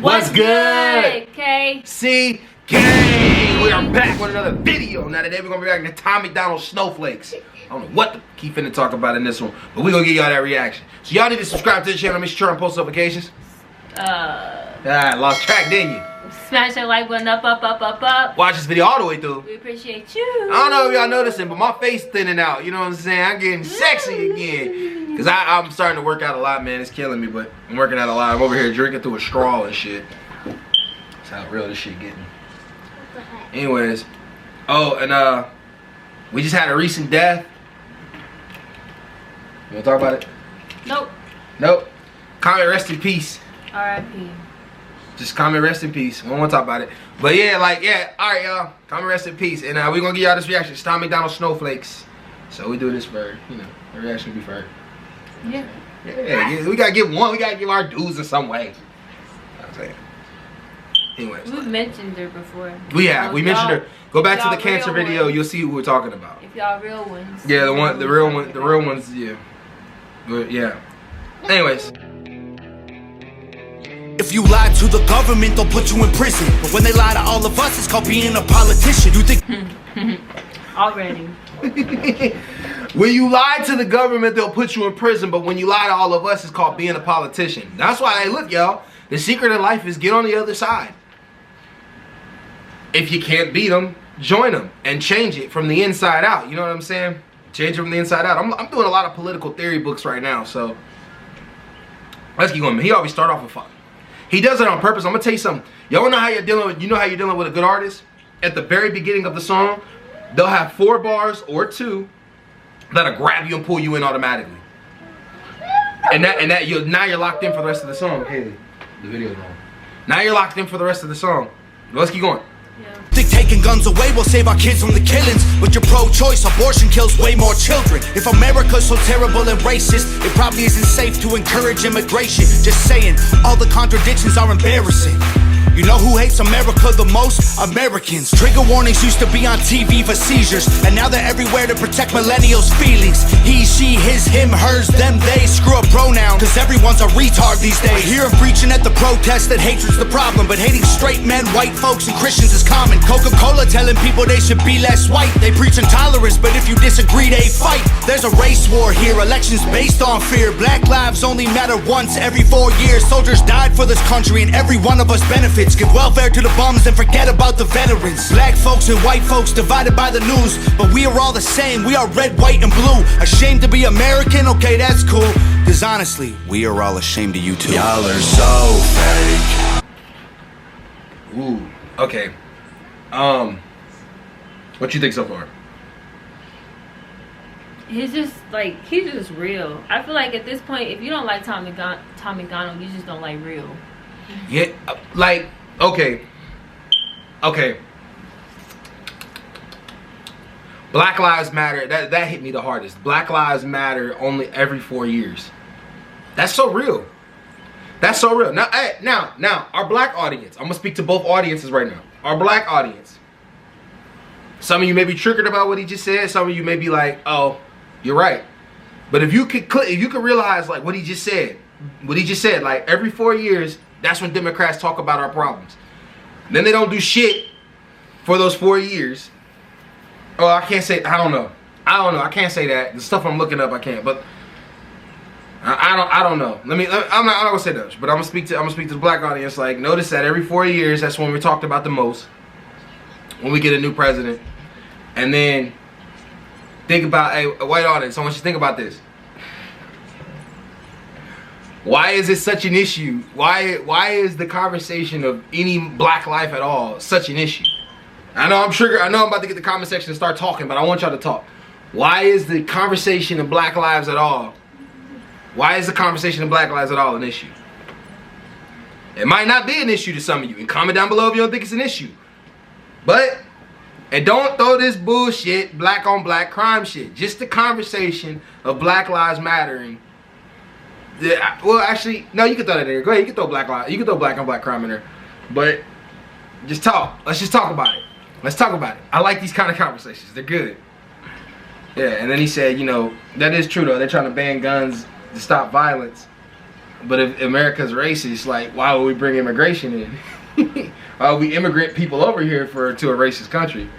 What's good? KC Gang! We are back with another video. Now today we're gonna be reacting to MacDonald Snowflakes. I don't know what the keep finna talk about in this one, but we're gonna give y'all that reaction. So y'all need to subscribe to the channel, make sure on post notifications. Lost track, didn't you? Smash that like button up. Watch this video all the way through. We appreciate you. I don't know if y'all noticing, but my face thinning out. You know what I'm saying? I'm getting sexy again. Cause I'm starting to work out a lot, man. It's killing me, but I'm working out a lot. I'm over here drinking through a straw and shit. That's how real this shit getting. Anyways, oh, and we just had a recent death. You wanna talk about it? Nope. Comment rest in peace. R.I.P. Just comment rest in peace. We don't want to talk about it. But yeah, alright y'all. Comment rest in peace. And we're gonna give y'all this reaction. It's MacDonald Snowflakes. So we do this for, you know, the reaction will be for. Yeah, we gotta give one. We gotta give our dues in some way. I'm saying. Anyways. We've mentioned her before. We mentioned her. Go back to the cancer video. You'll see who we're talking about. If y'all real ones. Yeah, the real ones. Yeah. But yeah. Anyways. If you lie to the government, they'll put you in prison. But when they lie to all of us, it's called being a politician. You think already. When you lie to the government, they'll put you in prison. But when you lie to all of us, it's called being a politician. That's why, hey, look, y'all. The secret of life is get on the other side. If you can't beat them, join them and change it from the inside out. You know what I'm saying? Change it from the inside out. I'm doing a lot of political theory books right now, so let's keep going. He always start off with fun. He does it on purpose. I'm gonna tell you something. Y'all know how you're dealing with. You know how you're dealing with a good artist. At the very beginning of the song, they'll have 4 bars or 2 that'll grab you and pull you in automatically. And now you're locked in for the rest of the song. Haley, the video's on. Now you're locked in for the rest of the song. Let's keep going. think taking guns away will save our kids from the killings? But you're pro-choice, abortion kills way more children. If America's so terrible and racist, it probably isn't safe to encourage immigration. Just saying, all the contradictions are embarrassing. You know who hates America the most? Americans. Trigger warnings used to be on TV for seizures, and now they're everywhere to protect millennials' feelings. He, she, his, him, hers, them, they. Screw a pronoun, cause everyone's a retard these days. I hear him preaching at the protest that hatred's the problem, but hating straight men, white folks, and Christians is common. Coca-Cola telling people they should be less white. They preach intolerance, but if you disagree, they fight. There's a race war here, elections based on fear. Black lives only matter once every 4 years. Soldiers died for this country, and every one of us benefits. Give welfare to the bums and forget about the veterans. Black folks and white folks divided by the news, but we are all the same. We are red, white, and blue. Ashamed to be American? Okay, that's cool. Cause honestly, we are all ashamed of you too. Y'all are so fake. Ooh, okay. What you think so far? He's just real. I feel like at this point, if you don't like Tom MacDonald, you just don't like real. Yeah, like, okay. Black Lives Matter, that hit me the hardest. Black Lives Matter only every 4 years. That's so real. That's so real. Now, our black audience, I'm gonna speak to both audiences right now. Our black audience. Some of you may be triggered about what he just said. Some of you may be like, oh, you're right. But if you could realize like what he just said, like every 4 years, that's when Democrats talk about our problems. Then they don't do shit for those 4 years. Oh, I can't say. I don't know. I can't say that. The stuff I'm looking up, I can't. But I don't know. I'm not gonna say that. But I'm gonna speak to the black audience. Like, notice that every 4 years, that's when we're talked about the most. When we get a new president, and then think about, hey, a white audience. I want you to think about this. Why is it such an issue? Why is the conversation of any black life at all such an issue? I know I'm triggered. I know I'm about to get the comment section and start talking, but I want y'all to talk. Why is the conversation of black lives at all? Why is the conversation of black lives at all an issue? It might not be an issue to some of you. And comment down below if you don't think it's an issue. But, and don't throw this bullshit black on black crime shit. Just the conversation of Black Lives Mattering. Yeah, well, actually, no, you can throw that in there. Go ahead, you can throw black on black crime in there. But just talk. Let's just talk about it. Let's talk about it. I like these kind of conversations. They're good. Yeah, and then he said, you know, that is true though. They're trying to ban guns to stop violence. But if America's racist, like, why would we bring immigration in? Why would we immigrate people over here to a racist country?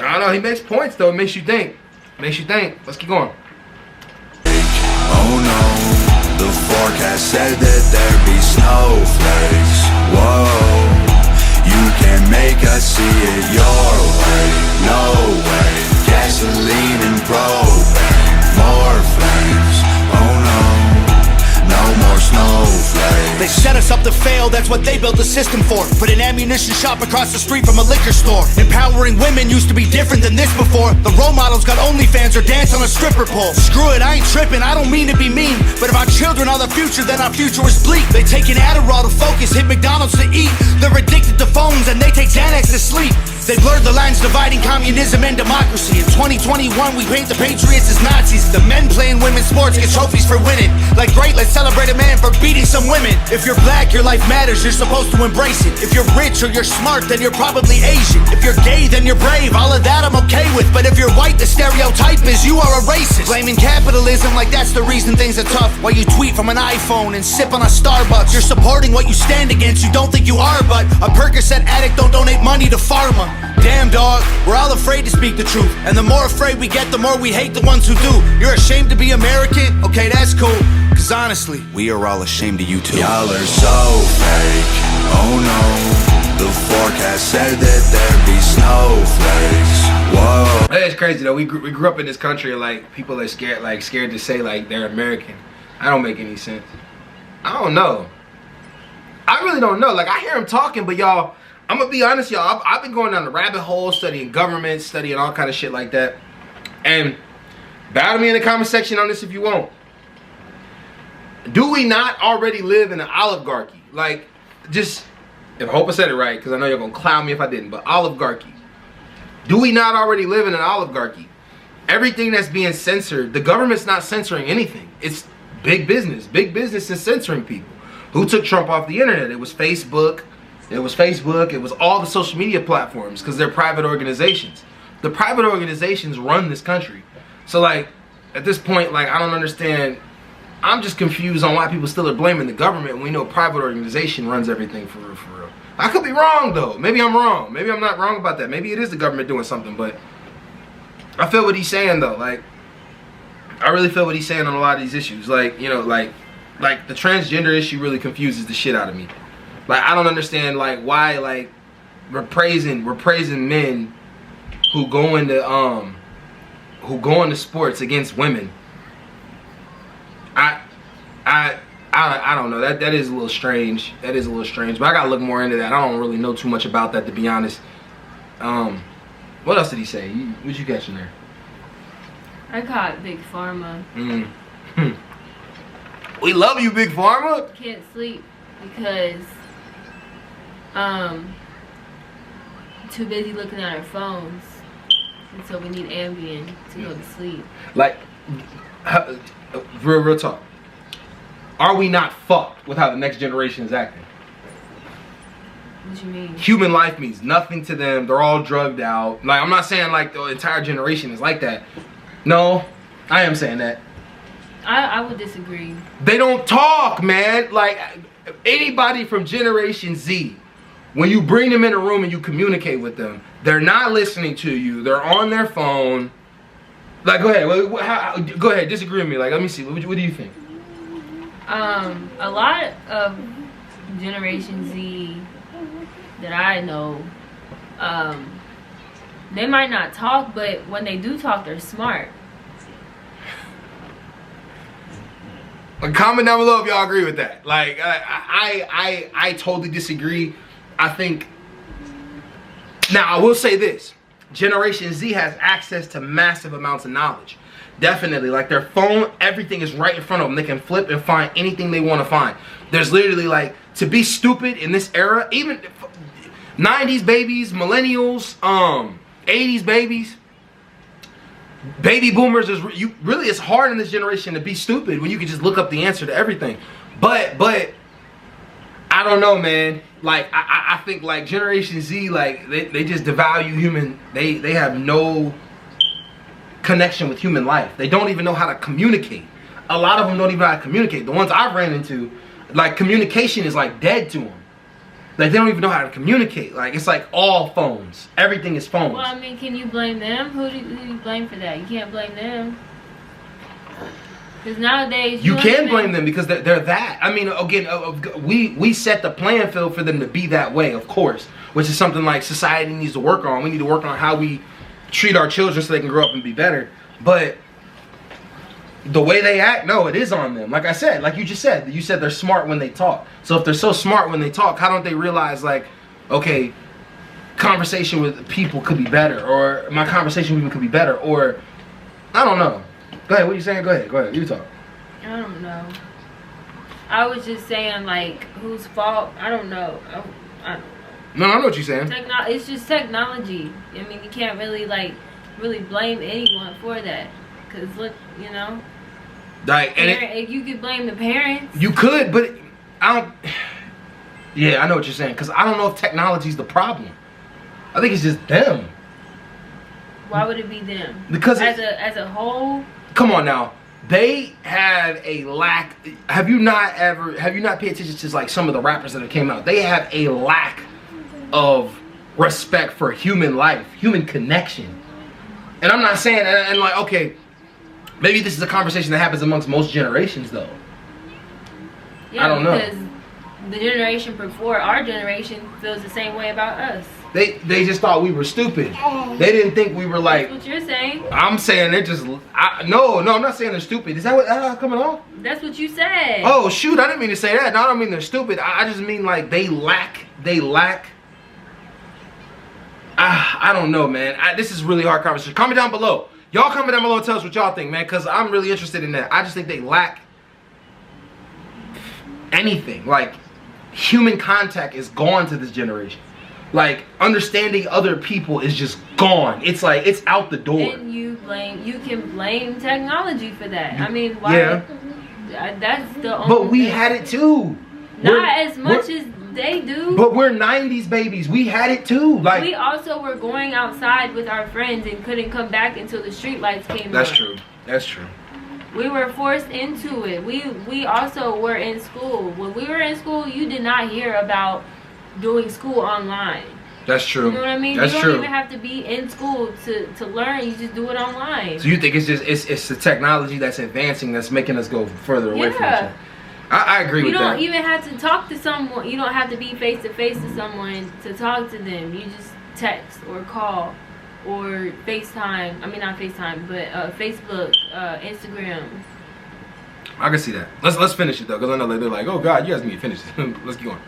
I don't know. He makes points though. It makes you think. Makes you think. Let's keep going. Oh no, the forecast said that there'd be snowflakes. Whoa, you can make us see it your way. No way, gasoline and propane, more flames. Oh no, no more snowflakes. They set us up to fail, that's what they built the system for. Put an ammunition shop across the street from a liquor store. Empowering women used to be different than this before. The role models got OnlyFans or dance on a stripper pole. Screw it, I ain't tripping, I don't mean to be mean, but if our children are the future, then our future is bleak. They take an Adderall to focus, hit McDonald's to eat. They're addicted to phones and they take Xanax to sleep. They blurred the lines dividing communism and democracy. In 2021 we paint the patriots as Nazis. The men playing women's sports get trophies for winning. Like great, let's celebrate a man for beating some women. If you're black, your life matters, you're supposed to embrace it. If you're rich or you're smart, then you're probably Asian. If you're gay, then you're brave, all of that I'm okay with. But if you're white, the stereotype is you are a racist. Blaming capitalism like that's the reason things are tough. While you tweet from an iPhone and sip on a Starbucks. You're supporting what you stand against, you don't think you are. But a Percocet addict don't donate money to pharma. Damn dog, we're all afraid to speak the truth. And the more afraid we get, the more we hate the ones who do. You're ashamed to be American? Okay, that's cool. Cause honestly, we are all ashamed of you too. Y'all are so fake. Oh no, the forecast said that there'd be snowflakes. Whoa. That's crazy though. We grew up in this country and like people are scared to say like they're American. I don't make any sense. I don't know. I really don't know. Like I hear him talking, but y'all, I'm gonna be honest, y'all. I've been going down the rabbit hole, studying government, studying all kind of shit like that. And battle me in the comment section on this if you want. Do we not already live in an oligarchy? Like, just, I hope I said it right, because I know you're gonna clown me if I didn't, but oligarchy. Do we not already live in an oligarchy? Everything that's being censored, the government's not censoring anything. It's big business. Big business is censoring people. Who took Trump off the internet? It was Facebook. It was all the social media platforms because they're private organizations. The private organizations run this country. So like, at this point, like I don't understand. I'm just confused on why people still are blaming the government when we know a private organization runs everything for real, for real. I could be wrong though. Maybe I'm wrong. Maybe I'm not wrong about that. Maybe it is the government doing something, but I feel what he's saying though. Like, I really feel what he's saying on a lot of these issues. Like, you know, like the transgender issue really confuses the shit out of me. Like I don't understand like why like we're praising men who go into sports against women. I don't know. That is a little strange. That is a little strange. But I gotta look more into that. I don't really know too much about that to be honest. What else did he say? What you catching there? I caught Big Pharma. We love you, Big Pharma. Can't sleep because too busy looking at our phones, and so we need Ambien to go to sleep. Like, real talk. Are we not fucked with how the next generation is acting? What you mean? Human life means nothing to them. They're all drugged out. Like, I'm not saying like the entire generation is like that. No, I am saying that. I would disagree. They don't talk, man. Like, anybody from Generation Z, when you bring them in a room and you communicate with them, they're not listening to you. They're on their phone. Like, go ahead. Go ahead. Disagree with me. Like, let me see. What do you think? A lot of Generation Z that I know, they might not talk, but when they do talk, they're smart. Comment down below if y'all agree with that. Like, I totally disagree. I think, now I will say this, Generation Z has access to massive amounts of knowledge. Definitely, like their phone, everything is right in front of them. They can flip and find anything they want to find. There's literally like, to be stupid in this era, even 90s babies, millennials, 80s babies, baby boomers, it's hard in this generation to be stupid when you can just look up the answer to everything. But I don't know, man. Like I think like Generation Z, like they just devalue human. They have no connection with human life. They don't even know how to communicate. a lot of them don't even know how to communicate. The ones I've ran into, like, communication is like dead to them. Like, they don't even know how to communicate. Like, it's like all phones. Everything is phones. Well, I mean, can you blame them? Who do you blame for that? You can't blame them. Because nowadays... You can blame them because they're that. I mean, again, we set the playing field for them to be that way, of course. Which is something like society needs to work on. We need to work on how we treat our children so they can grow up and be better. But the way they act, no, it is on them. Like I said, like you just said. You said they're smart when they talk. So if they're so smart when they talk, how don't they realize, like, okay, conversation with people could be better, or my conversation with you could be better, or I don't know. Go ahead, what are you saying? Go ahead, you talk. I don't know. I was just saying, like, whose fault? I don't know. I don't know. No, I know what you're saying. It's just technology. I mean, you can't really, like, blame anyone for that. Because, look, you know. Like, and you could blame the parents. You could, but I don't. Yeah, I know what you're saying. Because I don't know if technology's the problem. I think it's just them. Why would it be them? Because as a whole. Come on now. They have a lack. Have you not paid attention to, like, some of the rappers that have came out? They have a lack of respect for human life, human connection. And I'm not saying, and like, okay, maybe this is a conversation that happens amongst most generations, though. Yeah, I don't know. Because the generation before our generation feels the same way about us. They just thought we were stupid. They didn't think we were like. That's what you're saying. I'm saying they're just. No, I'm not saying they're stupid. Is that what coming off? That's what you said. Oh shoot! I didn't mean to say that. No, I don't mean they're stupid. I just mean like they lack. I don't know, man. This is really hard conversation. Comment down below. Y'all comment down below and tell us what y'all think, man. Because I'm really interested in that. I just think they lack anything. Like, human contact is gone to this generation. Like, understanding other people is just gone. It's like, it's out the door. And you can blame technology for that. I mean, why? Yeah. That's the only But we had it too. Not as much as they do. But we're 90s babies. We had it too. Like, we also were going outside with our friends and couldn't come back until the street lights came That's on. true. That's true. We were forced into it. We also were in school. When we were in school, you did not hear about doing school online. That's true. You know what I mean? That's you don't true. even have to be in school to learn. You just do it online. So you think it's just it's the technology that's advancing that's making us go further away from each other? I agree with that. You don't even have to talk to someone. You don't have to be face to face to someone to talk to them. You just text or call or FaceTime. I mean, not FaceTime, but Facebook, Instagram. I can see that. Let's finish it though, because I know they're like, oh God, you guys need to finish this. Let's keep going.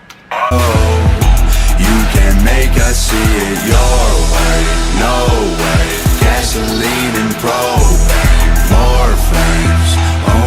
You can make us see it your way, no way. Gasoline and propane, more flames. Oh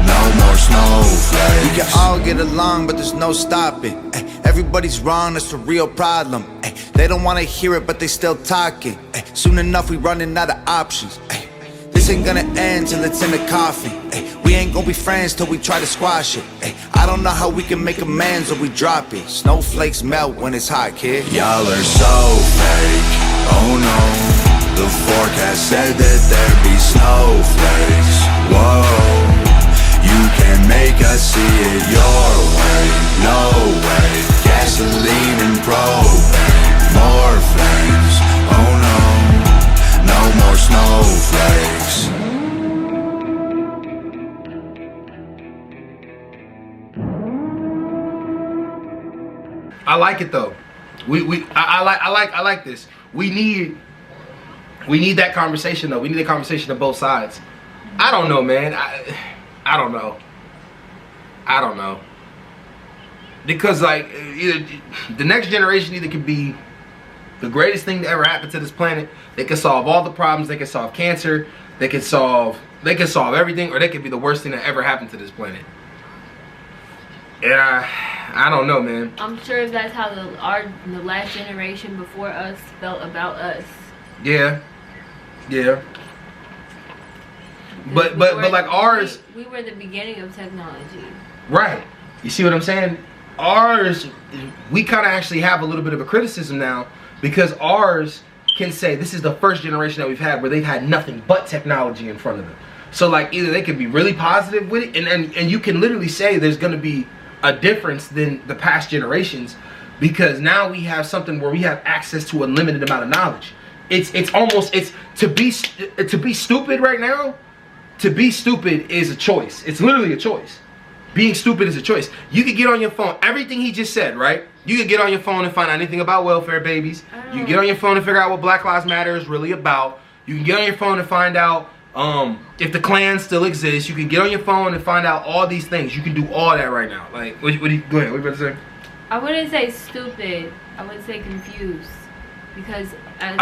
no more snowflakes. We can all get along, but there's no stopping. Ay, everybody's wrong, that's the real problem. Ay, they don't want to hear it, but they still talking. Ay, soon enough, we running out of options. Ay, this ain't gonna end till it's in the coffin. Ay, we ain't gonna be friends till we try to squash it. Ay, I don't know how we can make amends or we drop it. Snowflakes melt when it's hot, kid. Y'all are so fake, oh no. The forecast said that there'd be snowflakes. Whoa. You can make us see it your way, no way. Gasoline and propane, more flames. Oh no more snowflakes. I like it though. I like this. We need that conversation though. We need a conversation on both sides. I don't know, man. I don't know. Because like either the next generation either could be the greatest thing to ever happen to this planet. They can solve all the problems. They can solve cancer. They can solve everything, or they could be the worst thing that ever happened to this planet. And I don't know, man. I'm sure that's how the last generation before us felt about us. Yeah. But like ours, we were the beginning of technology. Right. You see what I'm saying? Ours, we kind of actually have a little bit of a criticism now, because ours can say this is the first generation that we've had where they've had nothing but technology in front of them. So like either they could be really positive with it, and you can literally say there's going to be a difference than the past generations, because now we have something where we have access to a limited amount of knowledge. It's to be stupid right now. To be stupid is a choice. It's literally a choice. Being stupid is a choice. You could get on your phone, everything he just said, right? You could get on your phone and find out anything about welfare babies. You can get on your phone and figure out what Black Lives Matter is really about. You can get on your phone and find out if the Klan still exists. You can get on your phone and find out all these things. You can do all that right now. Like, go ahead. What you about to say? I wouldn't say stupid. I would say confused. Because as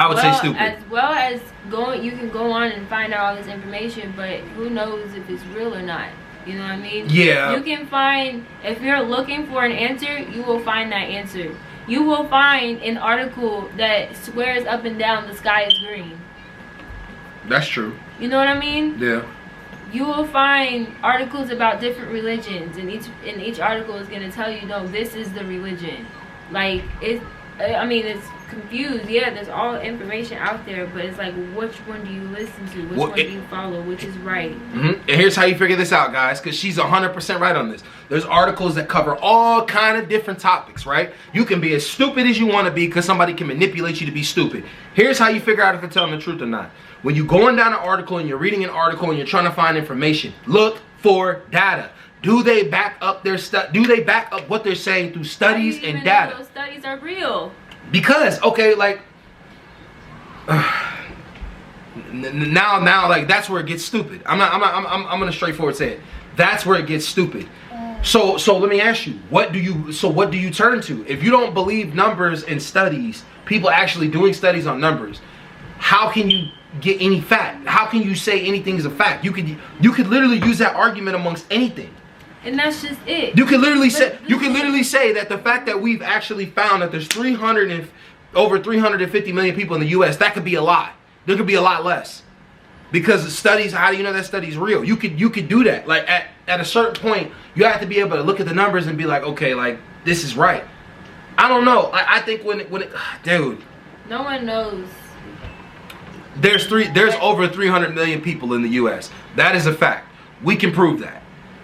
well as going, you can go on and find out all this information, but who knows if it's real or not? You know what I mean? Yeah. You can find, if you're looking for an answer, you will find that answer. You will find an article that swears up and down the sky is green. That's true. You know what I mean? Yeah. You will find articles about different religions, and each article is going to tell you, no, this is the religion. Like, it's confused. Yeah, there's all information out there, but it's like, which one do you listen to? Which one do you follow? Which is right? And here's how you figure this out, guys, because she's 100% right on this. There's articles that cover all kind of different topics, right? You can be as stupid as you want to be because somebody can manipulate you to be stupid. Here's how you figure out if they're telling the truth or not. When you're going down an article and you're reading an article and you're trying to find information, look for data. Do they back up their stuff? Do they back up what they're saying through studies and data? Those studies are real. Because, okay, like, now, like, that's where it gets stupid. I'm gonna straightforward say it. That's where it gets stupid. So let me ask you, what do you turn to? If you don't believe numbers and studies, people actually doing studies on numbers, how can you get any fact? How can you say anything is a fact? You could literally use that argument amongst anything. And that's just it. You can literally say that the fact that we've actually found that there's over 350 million people in the U.S., that could be a lie. There could be a lot less, because the studies. How do you know that study's real? You could do that. Like at a certain point, you have to be able to look at the numbers and be like, okay, like this is right. I don't know. I think when it, dude. No one knows. There's over 300 million people in the U.S. That is a fact. We can prove that.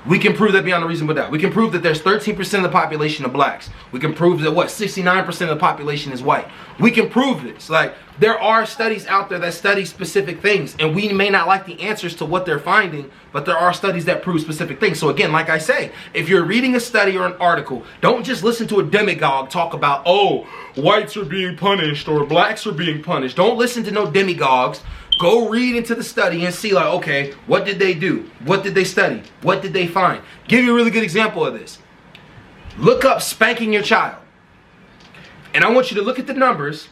We can prove that beyond a reasonable doubt. We can prove that there's 13% of the population of blacks. We can prove that 69% of the population is white. We can prove this. Like, there are studies out there that study specific things, and we may not like the answers to what they're finding, but there are studies that prove specific things. So again, like I say, if you're reading a study or an article, don't just listen to a demagogue talk about, oh, whites are being punished or blacks are being punished. Don't listen to no demagogues. Go read into the study and see, like, okay, what did they do? What did they study? What did they find? Give you a really good example of this. Look up spanking your child. And I want you to look at the numbers.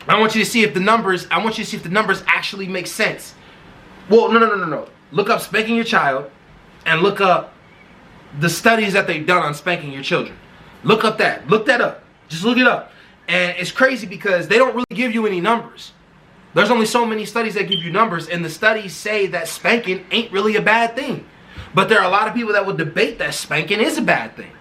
I want you to see if the numbers actually make sense. Well, no. Look up spanking your child and look up the studies that they've done on spanking your children. Look up that. Look that up. Just look it up. And it's crazy because they don't really give you any numbers. There's only so many studies that give you numbers, and the studies say that spanking ain't really a bad thing. But there are a lot of people that will debate that spanking is a bad thing.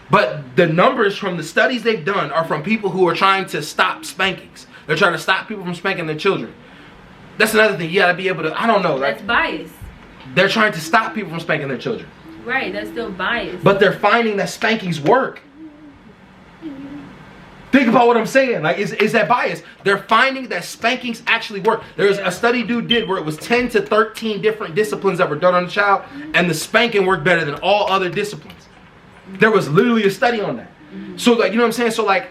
But the numbers from the studies they've done are from people who are trying to stop spankings. They're trying to stop people from spanking their children. That's another thing. You gotta be able to, I don't know. That's bias. They're trying to stop people from spanking their children. Right, that's still bias. But they're finding that spankings work. Think about what I'm saying. Like, is that bias? They're finding that spankings actually work. There's a study dude did where it was 10 to 13 different disciplines that were done on the child, and the spanking worked better than all other disciplines. There was literally a study on that. So, like, you know what I'm saying? So, like,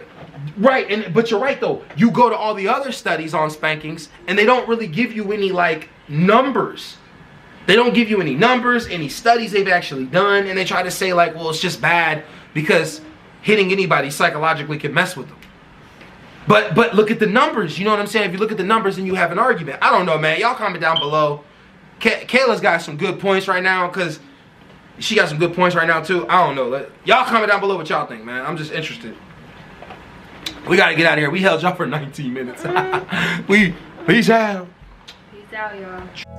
right, but you're right, though. You go to all the other studies on spankings, and they don't really give you any, like, numbers. They don't give you any numbers, any studies they've actually done, and they try to say, like, well, it's just bad because hitting anybody psychologically can mess with them. But look at the numbers. You know what I'm saying? If you look at the numbers and you have an argument. I don't know, man. Y'all comment down below. Kayla's got some good points right now, because she got some good points right now, too. I don't know. Y'all comment down below what y'all think, man. I'm just interested. We got to get out of here. We held y'all for 19 minutes. Peace out. Peace out, y'all.